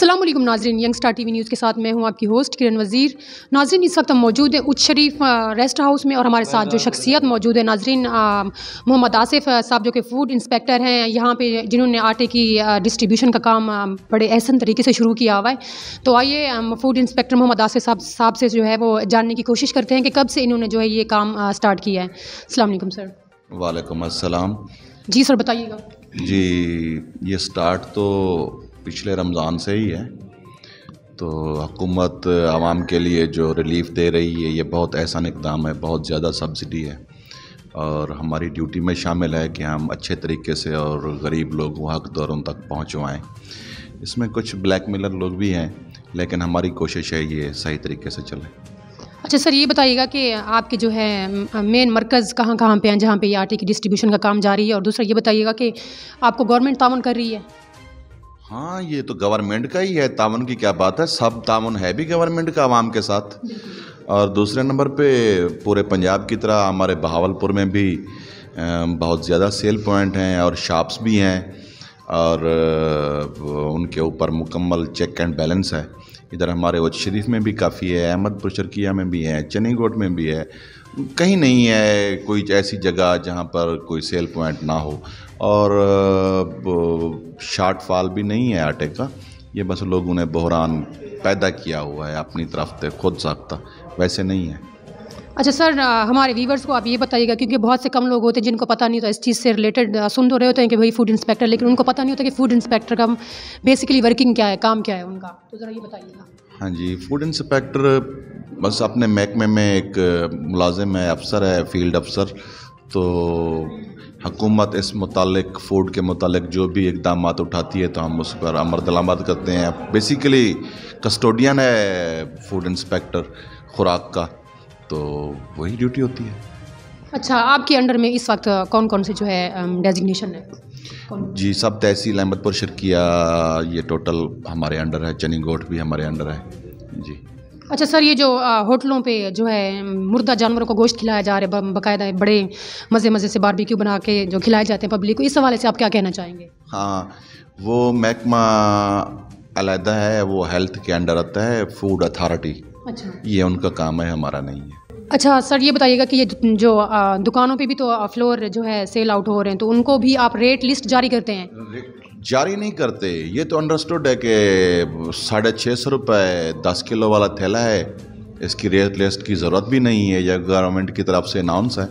السلام علیکم ناظرین، young star T V news کے ساتھ میں ہوں آپ کی ہوسٹ کرن وزیر۔ ناظرین، اس وقت ہم موجود ہیں اچ شریف ریسٹ ہاؤس میں اور ہمارے ساتھ جو شخصیت موجود ہے ناظرین، محمد آصف صاحب جو کہ فوڈ انسپیکٹر ہیں یہاں پہ، جنہوں نے آٹے کی ڈسٹریبیوشن کا کام بڑے احسن طریقے سے شروع کیا ہوا ہے۔ تو آئیے فوڈ انسپیکٹر محمد آصف صاحب سے جو ہے وہ جاننے کی کوشش کرتے ہیں کہ کب سے انہوں نے جو ہے یہ کام اسٹارٹ کیا ہے۔ السلام علیکم سر۔ وعلیکم السلام۔ جی سر، بتائیے گا۔ جی، یہ سٹارٹ تو پچھلے رمضان سے ہی ہے۔ تو حکومت عوام کے لیے جو ریلیف دے رہی ہے یہ بہت احسن اقدام ہے، بہت زیادہ سبسڈی ہے، اور ہماری ڈیوٹی میں شامل ہے کہ ہم اچھے طریقے سے اور غریب لوگوں حق دوروں تک پہنچوائیں۔ اس میں کچھ بلیک میلر لوگ بھی ہیں، لیکن ہماری کوشش ہے یہ صحیح طریقے سے چلے۔ اچھا سر، یہ بتائیے گا کہ آپ کے جو ہے مین مرکز کہاں کہاں پہ ہیں جہاں پہ یہ آٹے کی ڈسٹریبیوشن کا کام جاری ہے، اور دوسرا یہ بتائیے گا کہ آپ کو گورنمنٹ تعاون کر رہی ہے؟ ہاں، یہ تو گورنمنٹ کا ہی ہے، تعاون کی کیا بات ہے، سب تعاون ہے بھی گورنمنٹ کا عوام کے ساتھ۔ اور دوسرے نمبر پہ پورے پنجاب کی طرح ہمارے بہاولپور میں بھی بہت زیادہ سیل پوائنٹ ہیں اور شاپس بھی ہیں، اور ان کے اوپر مکمل چیک اینڈ بیلنس ہے۔ ادھر ہمارے اچ شریف میں بھی کافی ہے، احمد پور شرکیہ میں بھی ہے، چنی گوٹ میں بھی ہے، کہیں نہیں ہے کوئی ایسی جگہ جہاں پر کوئی سیل پوائنٹ نہ ہو، اور شارٹ فال بھی نہیں ہے آٹے کا۔ یہ بس لوگوں نے بحران پیدا کیا ہوا ہے اپنی طرف سے خود ساختہ، ویسے نہیں ہے۔ اچھا سر، ہمارے ویورز کو آپ یہ بتائیے گا، کیونکہ بہت سے کم لوگ ہوتے ہیں جن کو پتہ نہیں ہوتا اس چیز سے ریلیٹڈ، سن تو رہے ہوتے ہیں کہ بھائی فوڈ انسپیکٹر، لیکن ان کو پتہ نہیں ہوتا کہ فوڈ انسپیکٹر کا بیسیکلی ورکنگ کیا ہے، کام کیا ہے ان کا، تو ذرا یہ بتائیے گا۔ ہاں جی، فوڈ انسپیکٹر بس اپنے محکمے میں ایک ملازم ہے، افسر ہے، فیلڈ افسر۔ تو حکومت اس متعلق فوڈ کے متعلق جو بھی اقدامات اٹھاتی ہے تو ہم اس پر عمل درآمد کرتے ہیں۔ بیسیکلی کسٹوڈین ہے فوڈ انسپیکٹر خوراک کا، تو وہی ڈیوٹی ہوتی ہے۔ اچھا، آپ کے انڈر میں اس وقت کون کون سے جو ہے ڈیزگنیشن ہے؟ جی، سب تحصیل احمد پور شرکیہ یہ ٹوٹل ہمارے انڈر ہے، چنی گوٹ بھی ہمارے انڈر ہے۔ جی۔ اچھا سر، یہ جو ہوٹلوں پہ جو ہے مردہ جانوروں کو گوشت کھلایا جا رہا ہے باقاعدہ، بڑے مزے سے باربیکیو بنا کے جو کھلائے جاتے ہیں پبلک کو، اس حوالے سے آپ کیا کہنا چاہیں گے؟ ہاں، وہ محکمہ علیحدہ ہے، وہ ہیلتھ کے انڈر آتا ہے، فوڈ اتھارٹی۔ اچھا، یہ ان کا کام ہے، ہمارا نہیں ہے۔ اچھا سر، یہ بتائیے گا کہ یہ جو دکانوں پہ بھی تو فلور جو ہے سیل آؤٹ ہو رہے ہیں، تو ان کو بھی آپ ریٹ لسٹ جاری کرتے ہیں؟ جاری نہیں کرتے، یہ تو انڈرسٹوڈ ہے کہ 650 روپے 10 کلو والا تھیلا ہے، اس کی ریٹ لسٹ کی ضرورت بھی نہیں ہے، یہ گورنمنٹ کی طرف سے اناؤنس ہے۔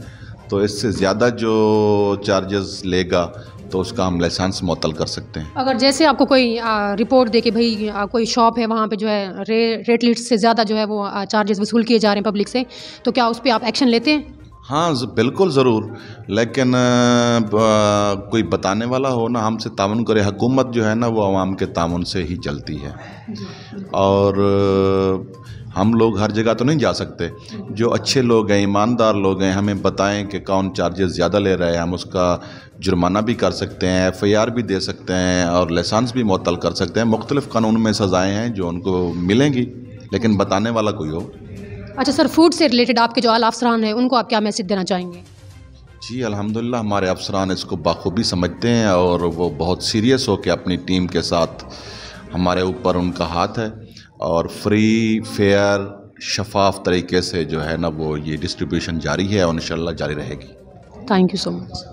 تو اس سے زیادہ جو چارجز لے گا تو اس کا ہم لائسنس معطل کر سکتے ہیں۔ اگر جیسے آپ کو کوئی رپورٹ دے کہ بھائی کوئی شاپ ہے وہاں پہ جو ہے ریٹ لسٹ سے زیادہ جو ہے وہ چارجز وصول کیے جا رہے ہیں پبلک سے، تو کیا اس پہ آپ ایکشن لیتے ہیں؟ ہاں بالکل ضرور، لیکن کوئی بتانے والا ہو نا، ہم سے تعاون کرے۔ حکومت جو ہے نا وہ عوام کے تعاون سے ہی چلتی ہے، اور ہم لوگ ہر جگہ تو نہیں جا سکتے۔ جو اچھے لوگ ہیں، ایماندار لوگ ہیں، ہمیں بتائیں کہ کون چارجز زیادہ لے رہے ہیں، ہم اس کا جرمانہ بھی کر سکتے ہیں، FIR بھی دے سکتے ہیں، اور لائسنس بھی معطل کر سکتے ہیں۔ مختلف قانون میں سزائیں ہیں جو ان کو ملیں گی، لیکن بتانے والا کوئی ہو۔ اچھا سر، فوڈ سے ریلیٹڈ آپ کے جو اعلیٰ افسران ہیں ان کو آپ کیا میسج دینا چاہیں گے؟ جی الحمدللہ، ہمارے افسران اس کو بخوبی سمجھتے ہیں، اور وہ بہت سیریس ہو کے اپنی ٹیم کے ساتھ، ہمارے اوپر ان کا ہاتھ ہے، اور فری فیئر شفاف طریقے سے جو ہے نا وہ یہ ڈسٹریبیوشن جاری ہے، اور انشاءاللہ جاری رہے گی۔ Thank you so much.